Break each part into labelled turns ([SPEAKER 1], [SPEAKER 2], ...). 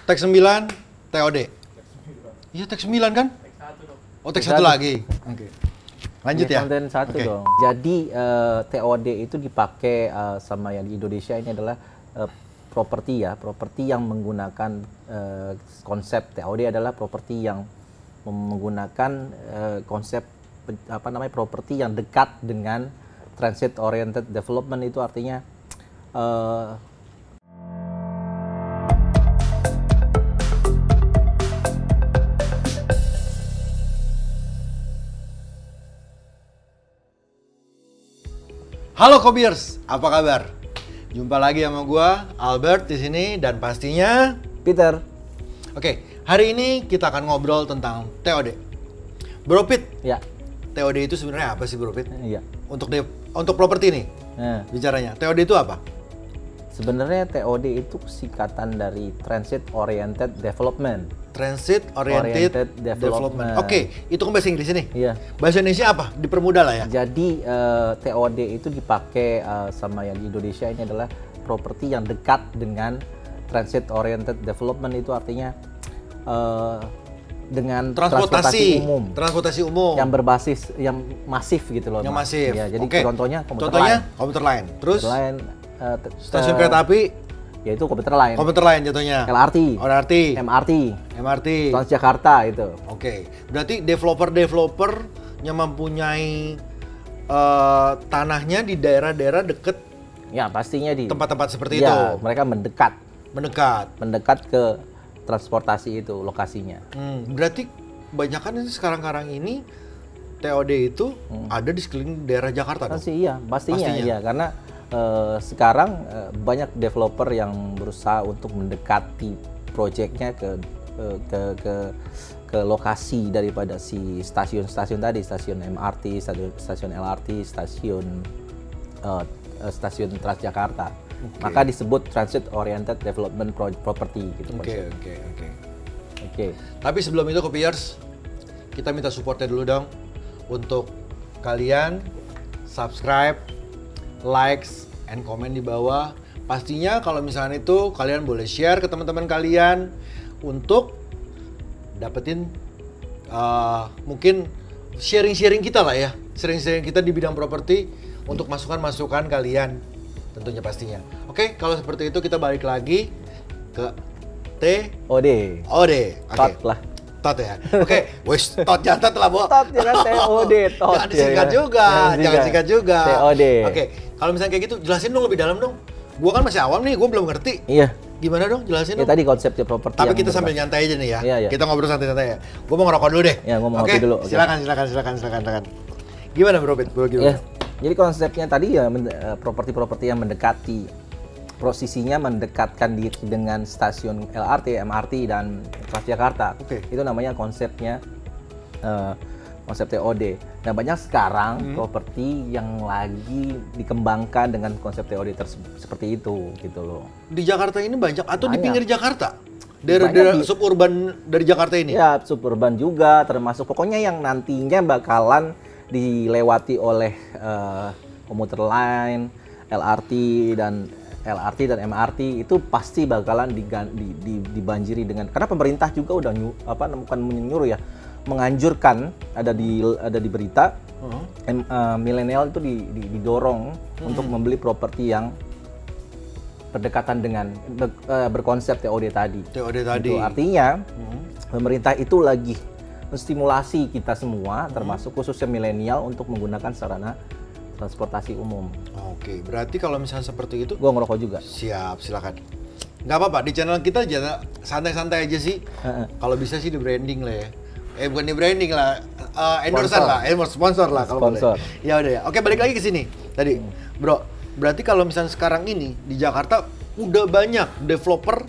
[SPEAKER 1] Tag 9 TOD. Iya, tag 9 kan? Oh, tag 1 lagi. Oke. Lanjut ya.
[SPEAKER 2] Konten 1 dong. Jadi TOD itu dipakai sama yang di Indonesia ini adalah properti ya. Properti yang menggunakan konsep TOD adalah properti yang menggunakan konsep properti yang dekat dengan transit oriented development. Itu artinya
[SPEAKER 1] Halo Kobiers, apa kabar? Jumpa lagi sama gua Albert di sini dan pastinya
[SPEAKER 2] Peter.
[SPEAKER 1] Oke, hari ini kita akan ngobrol tentang TOD. Bro Pit,
[SPEAKER 2] Ya.
[SPEAKER 1] TOD itu sebenarnya apa sih Bro Pit?
[SPEAKER 2] Iya.
[SPEAKER 1] Untuk properti nih bicaranya. TOD itu apa?
[SPEAKER 2] Sebenarnya TOD itu singkatan dari Transit Oriented Development.
[SPEAKER 1] Transit Oriented Development. Oke, itu kan bahasa Inggris nih.
[SPEAKER 2] Iya.
[SPEAKER 1] Bahasa Indonesia apa? Dipermudah lah ya.
[SPEAKER 2] Jadi TOD itu dipakai sama yang di Indonesia ini adalah properti yang dekat dengan Transit Oriented Development. Itu artinya dengan transportasi umum yang berbasis yang masif gitu loh.
[SPEAKER 1] Yang masif.
[SPEAKER 2] Ya, jadi contohnya
[SPEAKER 1] komuter lain. Terus stasiun kereta api
[SPEAKER 2] yaitu komuter lain.
[SPEAKER 1] Komuter lain jatuhnya.
[SPEAKER 2] LRT,
[SPEAKER 1] MRT,
[SPEAKER 2] Transjakarta itu.
[SPEAKER 1] Oke. Berarti developer yang mempunyai tanahnya di daerah-daerah deket.
[SPEAKER 2] Ya, pastinya di
[SPEAKER 1] tempat-tempat seperti
[SPEAKER 2] ya,
[SPEAKER 1] itu.
[SPEAKER 2] Mereka mendekat ke transportasi itu lokasinya.
[SPEAKER 1] Berarti kebanyakan ini sekarang ini TOD itu ada di sekeliling daerah Jakarta dong?
[SPEAKER 2] Pastinya. Iya, karena sekarang banyak developer yang berusaha untuk mendekati proyeknya ke lokasi daripada si stasiun-stasiun tadi, stasiun MRT, stasiun LRT, stasiun Transjakarta. Okay. Maka disebut Transit Oriented Development Property gitu. Oke.
[SPEAKER 1] Tapi sebelum itu Kopiers, kita minta supportnya dulu dong untuk kalian subscribe, likes, and comment di bawah. Pastinya kalau misalnya itu kalian boleh share ke teman-teman kalian untuk dapetin mungkin sharing kita lah ya, sharing kita di bidang properti untuk masukan-masukan kalian tentunya pastinya. Oke, kalau seperti itu kita balik lagi ke TOD. Oke. Tot ya. Oke, wes tot jangan tot lah, Bo.
[SPEAKER 2] Tot ya kan TOD, tot.
[SPEAKER 1] Jangan disingkat juga.
[SPEAKER 2] TOD.
[SPEAKER 1] Oke, kalau misalnya kayak gitu jelasin dong lebih dalam dong. Gua kan masih awam nih, gua belum ngerti.
[SPEAKER 2] Iya.
[SPEAKER 1] Gimana dong jelasin dong.
[SPEAKER 2] Tadi konsepnya properti.
[SPEAKER 1] Tapi kita sambil nyantai aja nih ya.
[SPEAKER 2] Iya.
[SPEAKER 1] Kita ngobrol santai-santai ya. Gua mau ngerokok dulu deh.
[SPEAKER 2] Ya, gua mau ngopi dulu.
[SPEAKER 1] Silakan. Gimana Bro Pit?
[SPEAKER 2] Ya. Jadi konsepnya tadi ya properti-properti yang mendekati, posisinya mendekatkan diri dengan stasiun LRT, MRT dan Transjakarta. Itu namanya konsepnya konsep TOD. Nah, banyak sekarang properti yang lagi dikembangkan dengan konsep TOD seperti itu gitu loh.
[SPEAKER 1] Di Jakarta ini banyak atau di pinggir Jakarta? Daerah suburban dari Jakarta ini?
[SPEAKER 2] Ya, suburban juga termasuk pokoknya yang nantinya bakalan dilewati oleh komuter lain, LRT dan MRT itu pasti bakalan dibanjiri dengan, karena pemerintah juga udah bukan menyuruh ya, menganjurkan, ada di berita milenial itu didorong untuk membeli properti yang berdekatan dengan berkonsep TOD tadi. Itu artinya pemerintah itu lagi menstimulasi kita semua, termasuk khususnya milenial untuk menggunakan sarana transportasi umum.
[SPEAKER 1] Oke, berarti kalau misalnya seperti itu,
[SPEAKER 2] gua ngerokok juga.
[SPEAKER 1] Siap, silakan. Nggak apa-apa, di channel kita aja santai-santai aja sih. Kalau bisa sih di branding lah ya. Bukan di branding lah, endorse lah, sponsor lah kalau boleh. Ya udah ya. Oke, balik lagi ke sini. Tadi, Bro, berarti kalau misalnya sekarang ini di Jakarta udah banyak developer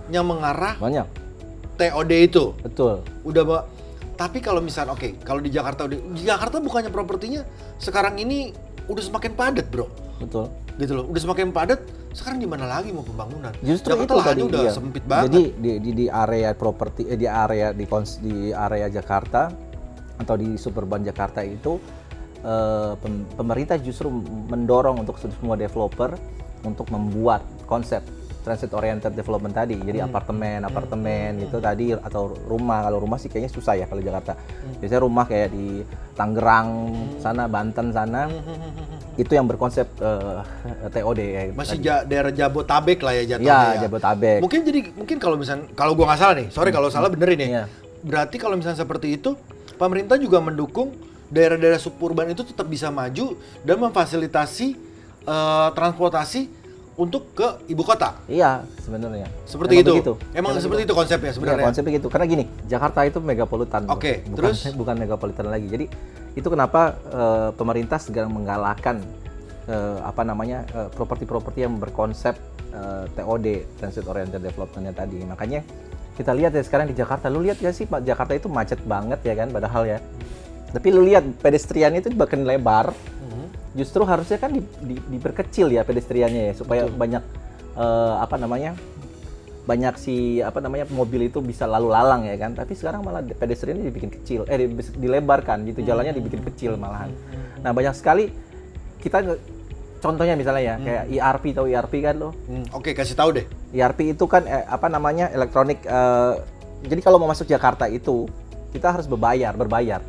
[SPEAKER 1] yang mengarah TOD itu.
[SPEAKER 2] Betul.
[SPEAKER 1] Tapi kalau misalnya kalau di Jakarta bukannya propertinya sekarang ini udah semakin padat, Bro.
[SPEAKER 2] Betul.
[SPEAKER 1] Gitu loh, udah semakin padat. Sekarang gimana lagi mau pembangunan?
[SPEAKER 2] Justru
[SPEAKER 1] Jakarta
[SPEAKER 2] itu tadi
[SPEAKER 1] udah sempit banget.
[SPEAKER 2] Jadi di area properti di area Jakarta atau di suburban Jakarta itu pemerintah justru mendorong untuk semua developer untuk membuat konsep transit oriented development tadi. Jadi apartemen itu tadi, atau rumah. Kalau rumah sih kayaknya susah ya kalau Jakarta. Biasanya rumah kayak di Tangerang sana, Banten sana. Itu yang berkonsep TOD ya.
[SPEAKER 1] Masih daerah Jabotabek lah ya jatuhnya.
[SPEAKER 2] Iya,
[SPEAKER 1] Ya.
[SPEAKER 2] Jabotabek.
[SPEAKER 1] Mungkin kalau gua nggak salah nih, sorry kalau salah benerin nih.
[SPEAKER 2] Iya.
[SPEAKER 1] Berarti kalau misalnya seperti itu, pemerintah juga mendukung daerah-daerah suburban itu tetap bisa maju dan memfasilitasi transportasi untuk ke ibu kota.
[SPEAKER 2] Iya, sebenarnya.
[SPEAKER 1] Seperti itu.
[SPEAKER 2] Begitu.
[SPEAKER 1] Emang seperti itu konsepnya sebenarnya.
[SPEAKER 2] Ya, konsepnya gitu. Karena gini, Jakarta itu megapolitan.
[SPEAKER 1] Oke, terus
[SPEAKER 2] Bukan megapolitan lagi. Jadi itu kenapa pemerintah segera menggalakkan properti-properti yang berkonsep TOD, Transit Oriented Development-nya tadi. Makanya kita lihat ya sekarang di Jakarta. Lu lihat gak sih Pak, Jakarta itu macet banget ya kan padahal ya. Tapi lu lihat pedestrian itu makin lebar. Justru harusnya kan diperkecil ya pedestriannya ya supaya banyak banyak mobil itu bisa lalu lalang ya kan. Tapi sekarang malah pedestriannya dibikin kecil, dilebarkan gitu, jalannya dibikin kecil malahan. Nah, banyak sekali kita contohnya misalnya ya kayak ERP, tahu ERP kan lo?
[SPEAKER 1] Oke, kasih tahu deh.
[SPEAKER 2] ERP itu kan elektronik. Jadi kalau mau masuk Jakarta itu kita harus berbayar.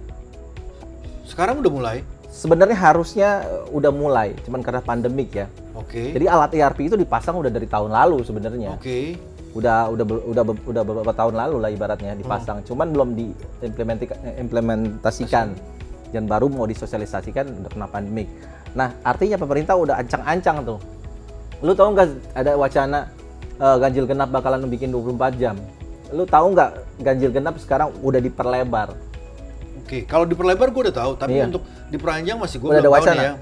[SPEAKER 1] Sekarang udah mulai.
[SPEAKER 2] Sebenarnya harusnya udah mulai, cuman karena pandemik ya.
[SPEAKER 1] Oke.
[SPEAKER 2] Jadi alat ERP itu dipasang udah dari tahun lalu sebenarnya.
[SPEAKER 1] Oke.
[SPEAKER 2] Udah beberapa tahun lalu lah ibaratnya dipasang, cuman belum diimplementasikan dan baru mau disosialisasikan udah kena pandemik. Nah, artinya pemerintah udah ancang-ancang tuh. Lu tahu nggak ada wacana ganjil genap bakalan bikin 24 jam? Lu tahu nggak ganjil genap sekarang udah diperlebar?
[SPEAKER 1] Oke, kalau diperlebar gue udah tahu, tapi
[SPEAKER 2] Iya.
[SPEAKER 1] untuk diperanjang masih gue
[SPEAKER 2] Udah
[SPEAKER 1] belum
[SPEAKER 2] ada
[SPEAKER 1] tahu nih
[SPEAKER 2] wacana.
[SPEAKER 1] ya.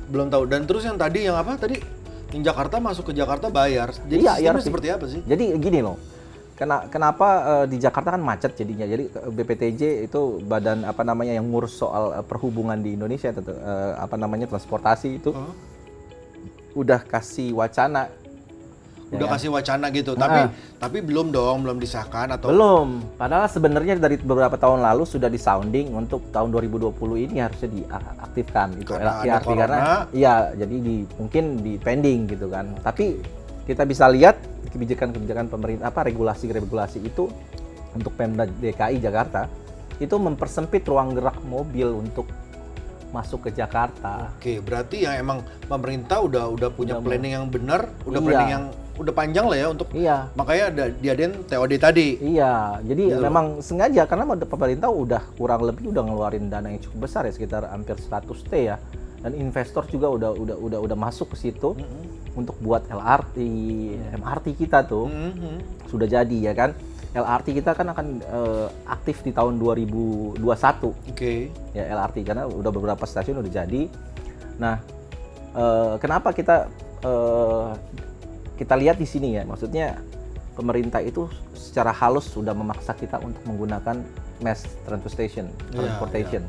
[SPEAKER 1] Belum tahu. Dan terus yang tadi yang apa tadi? Yang Jakarta masuk ke Jakarta bayar. Jadi
[SPEAKER 2] Iya,
[SPEAKER 1] sistemnya
[SPEAKER 2] ERP.
[SPEAKER 1] seperti apa sih?
[SPEAKER 2] Jadi gini loh. Kenapa di Jakarta kan macet jadinya. Jadi BPTJ itu badan yang ngurus soal perhubungan di Indonesia, transportasi itu udah kasih wacana.
[SPEAKER 1] Udah
[SPEAKER 2] Ya kan?
[SPEAKER 1] kasih wacana gitu, tapi belum disahkan atau
[SPEAKER 2] Belum. Padahal sebenarnya dari beberapa tahun lalu sudah disounding untuk tahun 2020 ini harusnya diaktifkan itu
[SPEAKER 1] Karena ada
[SPEAKER 2] ERP
[SPEAKER 1] corona.
[SPEAKER 2] karena ya jadi mungkin di pending gitu kan. Tapi kita bisa lihat kebijakan pemerintah regulasi itu untuk Pemda DKI Jakarta itu mempersempit ruang gerak mobil untuk masuk ke Jakarta.
[SPEAKER 1] Oke, berarti yang emang pemerintah udah punya
[SPEAKER 2] Udah
[SPEAKER 1] planning yang benar, udah
[SPEAKER 2] Iya.
[SPEAKER 1] planning yang udah panjang lah ya untuk makanya ada diadain TOD tadi.
[SPEAKER 2] Iya, jadi
[SPEAKER 1] Gitu.
[SPEAKER 2] memang sengaja karena pemerintah udah kurang lebih udah ngeluarin dana yang cukup besar ya, sekitar hampir 100 T ya. Dan investor juga udah masuk ke situ untuk buat LRT, MRT kita tuh sudah jadi ya kan. LRT kita kan akan aktif di tahun 2021.
[SPEAKER 1] Oke.
[SPEAKER 2] Ya LRT karena udah beberapa stasiun udah jadi. Nah, kenapa kita lihat di sini ya, maksudnya pemerintah itu secara halus sudah memaksa kita untuk menggunakan mass transportation.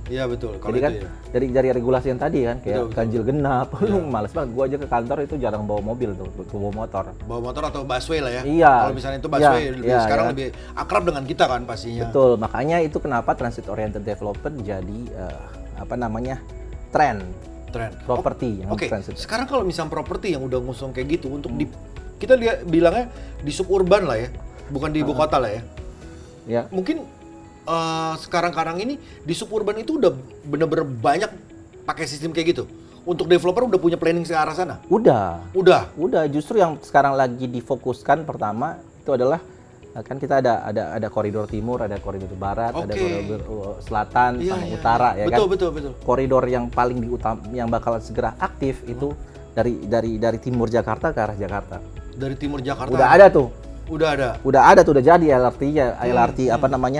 [SPEAKER 1] Iya betul. Kalau
[SPEAKER 2] Jadi kan
[SPEAKER 1] itu ya.
[SPEAKER 2] dari regulasi yang tadi kan kayak
[SPEAKER 1] Betul.
[SPEAKER 2] ganjil genap, males banget. Gua aja ke kantor itu jarang bawa mobil tuh, bawa motor.
[SPEAKER 1] Bawa motor atau busway lah ya.
[SPEAKER 2] Iya.
[SPEAKER 1] Kalau misalnya itu busway sekarang
[SPEAKER 2] iya.
[SPEAKER 1] lebih akrab dengan kita kan pastinya.
[SPEAKER 2] Betul, makanya itu kenapa transit oriented development jadi tren properti yang
[SPEAKER 1] Oke.
[SPEAKER 2] transit.
[SPEAKER 1] Sekarang kalau misalnya properti yang udah ngusung kayak gitu untuk kita lihat bilangnya di suburban lah ya, bukan di ibu kota lah ya.
[SPEAKER 2] Ya.
[SPEAKER 1] Mungkin sekarang ini di suburban itu udah bener-bener banyak pakai sistem kayak gitu. Untuk developer udah punya planning ke arah sana?
[SPEAKER 2] Udah,
[SPEAKER 1] Udah.
[SPEAKER 2] justru yang sekarang lagi difokuskan pertama itu adalah kan kita ada koridor timur, ada koridor barat, ada koridor selatan sama utara ya kan.
[SPEAKER 1] Betul.
[SPEAKER 2] Koridor yang paling yang bakal segera aktif itu dari timur Jakarta ke arah Jakarta.
[SPEAKER 1] Dari timur Jakarta.
[SPEAKER 2] Udah ada tuh.
[SPEAKER 1] Udah
[SPEAKER 2] Udah jadi LRT-nya.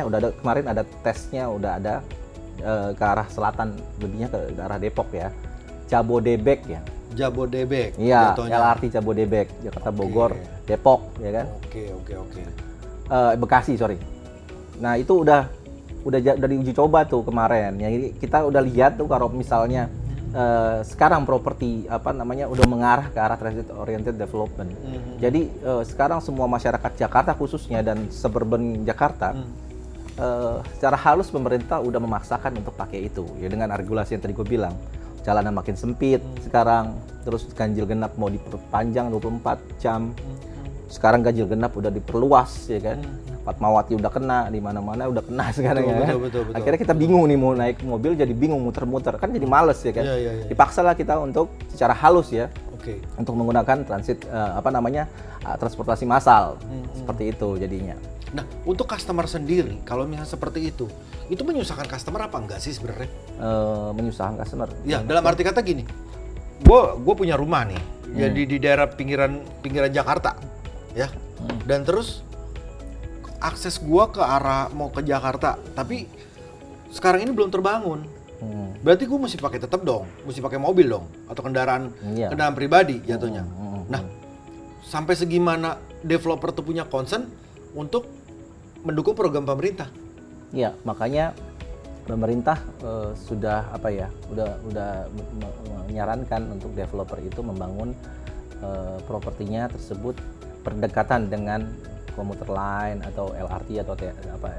[SPEAKER 2] Udah ada kemarin ada tesnya, udah ada ke arah selatan, lebihnya ke arah Depok ya. Jabodebek ya.
[SPEAKER 1] Jabodebek.
[SPEAKER 2] Iya,
[SPEAKER 1] jatuhnya.
[SPEAKER 2] LRT Jabodebek, Jakarta Bogor, Depok ya kan.
[SPEAKER 1] Oke.
[SPEAKER 2] Bekasi, sorry. Nah, itu udah diuji coba tuh kemarin. Ya, kita udah lihat tuh kalau misalnya sekarang properti udah mengarah ke arah transit oriented development. Jadi sekarang semua masyarakat Jakarta khususnya dan suburban Jakarta secara halus pemerintah udah memaksakan untuk pakai itu ya, dengan regulasi yang tadi gue bilang. Jalanan makin sempit sekarang, terus ganjil genap mau diperpanjang 24 jam. Sekarang ganjil genap udah diperluas ya kan. Fatmawati udah kena, di mana-mana udah kena sekarang ya kan.
[SPEAKER 1] Betul.
[SPEAKER 2] Akhirnya kita bingung nih mau naik mobil, jadi bingung muter-muter, kan jadi males ya kan.
[SPEAKER 1] Iya.
[SPEAKER 2] Dipaksalah kita untuk secara halus ya,
[SPEAKER 1] Oke.
[SPEAKER 2] untuk menggunakan transportasi massal. Seperti itu jadinya.
[SPEAKER 1] Nah, untuk customer sendiri, kalau misalnya seperti itu menyusahkan customer apa enggak sih sebenarnya?
[SPEAKER 2] Menyusahkan customer.
[SPEAKER 1] Ya, dalam arti kata gini, gue punya rumah nih, jadi di daerah pinggiran Jakarta, ya. Dan terus akses gue ke arah mau ke Jakarta, tapi sekarang ini belum terbangun. Berarti gue mesti pakai mobil dong, atau kendaraan pribadi jatuhnya. Nah, sampai segimana developer tuh punya concern untuk mendukung program pemerintah?
[SPEAKER 2] Iya, makanya pemerintah sudah menyarankan untuk developer itu membangun propertinya tersebut berdekatan dengan komuter line atau LRT atau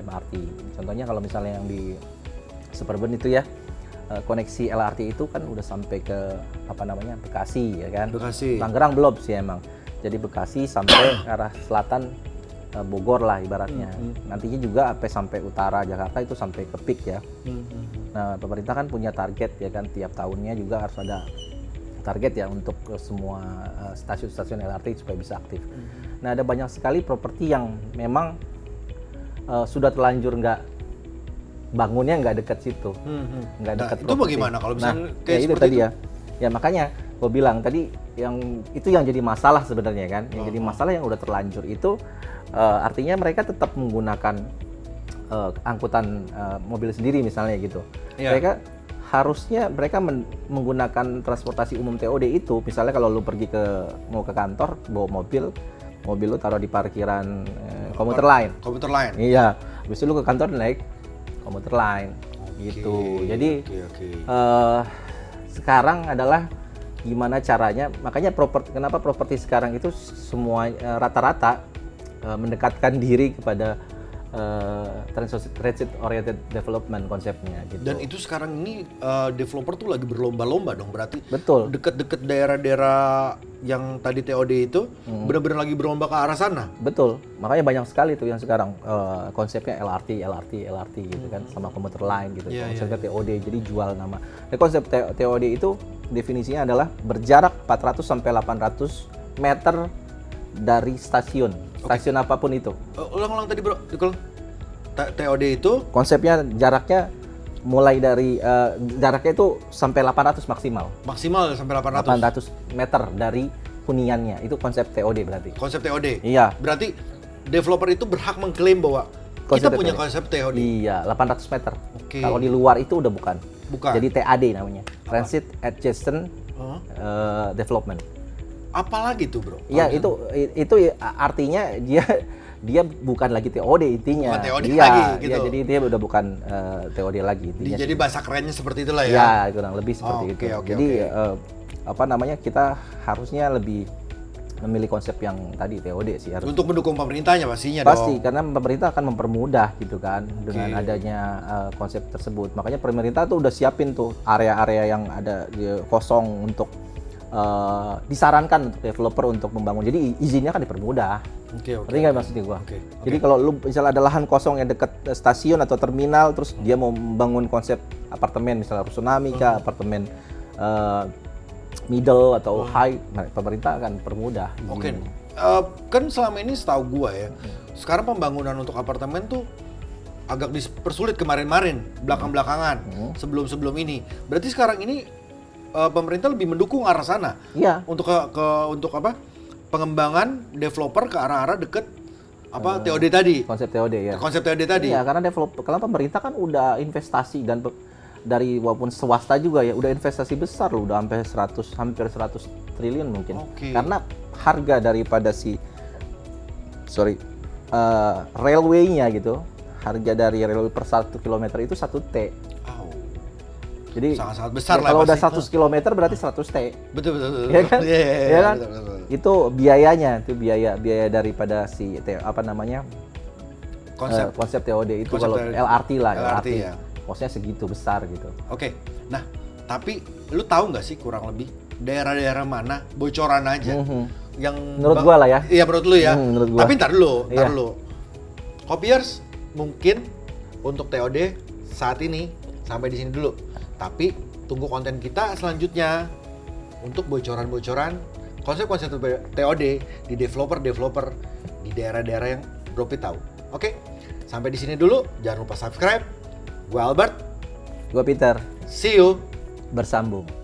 [SPEAKER 2] MRT. Contohnya kalau misalnya yang di suburban itu ya, koneksi LRT itu kan udah sampai ke Bekasi ya kan.
[SPEAKER 1] Bekasi.
[SPEAKER 2] Tangerang belum sih emang. Jadi Bekasi sampai arah selatan Bogor lah ibaratnya. Nantinya juga sampai utara Jakarta itu sampai ke peak ya. Nah, pemerintah kan punya target ya kan, tiap tahunnya juga harus ada target ya untuk semua stasiun-stasiun LRT supaya bisa aktif. Nah, ada banyak sekali properti yang memang sudah terlanjur bangunnya nggak dekat situ, nggak dekat.
[SPEAKER 1] Itu bagaimana kalau misalnya kayak
[SPEAKER 2] itu tadi ya? Ya makanya gue bilang tadi yang jadi masalah sebenarnya kan, yang jadi masalah yang udah terlanjur itu artinya mereka tetap menggunakan angkutan mobil sendiri misalnya gitu. Mereka harusnya menggunakan transportasi umum TOD itu, misalnya kalau lu pergi mau ke kantor bawa mobil lu taruh di parkiran komuter line.
[SPEAKER 1] Komuter line.
[SPEAKER 2] Iya, habis itu lu ke kantor naik komuter line gitu. Jadi sekarang adalah gimana caranya, makanya kenapa properti sekarang itu semua rata-rata mendekatkan diri kepada transit oriented development konsepnya gitu.
[SPEAKER 1] Dan itu sekarang ini developer tuh lagi berlomba-lomba dong berarti.
[SPEAKER 2] Betul.
[SPEAKER 1] Deket-deket daerah-daerah yang tadi TOD itu benar-benar lagi berlomba ke arah sana.
[SPEAKER 2] Betul. Makanya banyak sekali tuh yang sekarang konsepnya LRT gitu kan, sama komuter line gitu. Konsepnya TOD, jadi jual nama. Nah, konsep TOD itu definisinya adalah berjarak 400 sampai 800 meter dari stasiun apapun itu.
[SPEAKER 1] Ulang tadi bro, TOD itu
[SPEAKER 2] konsepnya jaraknya mulai dari jaraknya itu sampai 800 maksimal
[SPEAKER 1] sampai
[SPEAKER 2] 800 meter dari huniannya, itu konsep TOD berarti.
[SPEAKER 1] Konsep TOD?
[SPEAKER 2] Iya.
[SPEAKER 1] Berarti developer itu berhak mengklaim bahwa kita punya konsep TOD?
[SPEAKER 2] Iya, 800 meter.
[SPEAKER 1] Okay.
[SPEAKER 2] Kalau di luar itu udah bukan. Jadi TAD namanya. Transit Adjacent Development.
[SPEAKER 1] Apalagi tuh bro?
[SPEAKER 2] Iya, itu artinya dia bukan lagi TOD intinya.
[SPEAKER 1] Bukan TOD lagi gitu.
[SPEAKER 2] Iya, jadi dia udah bukan TOD lagi intinya.
[SPEAKER 1] Jadi bahasa kerennya seperti itulah ya.
[SPEAKER 2] Iya, kurang lebih seperti itu. Jadi kita harusnya lebih memilih konsep yang tadi TOD sih harus.
[SPEAKER 1] Untuk mendukung pemerintahnya pastinya
[SPEAKER 2] dong. Pasti,
[SPEAKER 1] dong.
[SPEAKER 2] karena pemerintah akan mempermudah gitu kan dengan adanya konsep tersebut. Makanya pemerintah tuh udah siapin tuh area-area yang ada kosong untuk disarankan untuk developer untuk membangun. Jadi izinnya kan dipermudah. Ngerti nggak maksudnya gua? Jadi kalau lu misalnya ada lahan kosong yang dekat stasiun atau terminal, terus dia mau membangun konsep apartemen, misalnya Rusunami kah, apartemen middle atau high, pemerintah akan permudah.
[SPEAKER 1] Kan selama ini setahu gua ya, sekarang pembangunan untuk apartemen tuh agak dipersulit kemarin-kemarin, belakang-belakangan, sebelum-sebelum ini. Berarti sekarang ini pemerintah lebih mendukung arah sana.
[SPEAKER 2] Iya.
[SPEAKER 1] Untuk apa? Pengembangan developer ke arah-arah deket TOD tadi.
[SPEAKER 2] Konsep TOD ya.
[SPEAKER 1] Konsep TOD tadi.
[SPEAKER 2] Iya, karena pemerintah kan udah investasi dan dari walaupun swasta juga ya udah investasi besar loh, udah hampir 100 triliun mungkin. Karena harga daripada railway-nya gitu, harga dari railway per 1 km itu 1 T. Jadi
[SPEAKER 1] sangat besar lah.
[SPEAKER 2] Kalau udah 100 km berarti 100 T.
[SPEAKER 1] Betul.
[SPEAKER 2] Ya kan? Ya kan?
[SPEAKER 1] Betul.
[SPEAKER 2] Itu biayanya, itu biaya daripada konsep TOD itu. Kalau LRT ya. Kosnya segitu besar gitu.
[SPEAKER 1] Nah, tapi lu tahu nggak sih kurang lebih daerah-daerah mana, bocoran aja,
[SPEAKER 2] Menurut gua lah ya.
[SPEAKER 1] Iya, menurut lu ya.
[SPEAKER 2] Menurut gua.
[SPEAKER 1] Tapi ntar dulu.
[SPEAKER 2] Iya.
[SPEAKER 1] Kopiers mungkin untuk TOD saat ini sampai di sini dulu. Tapi tunggu konten kita selanjutnya untuk bocoran-bocoran konsep-konsep TOD di developer di daerah-daerah yang Bro Pit tahu. Oke, sampai di sini dulu. Jangan lupa subscribe. Gue Albert.
[SPEAKER 2] Gua Peter.
[SPEAKER 1] See you.
[SPEAKER 2] Bersambung.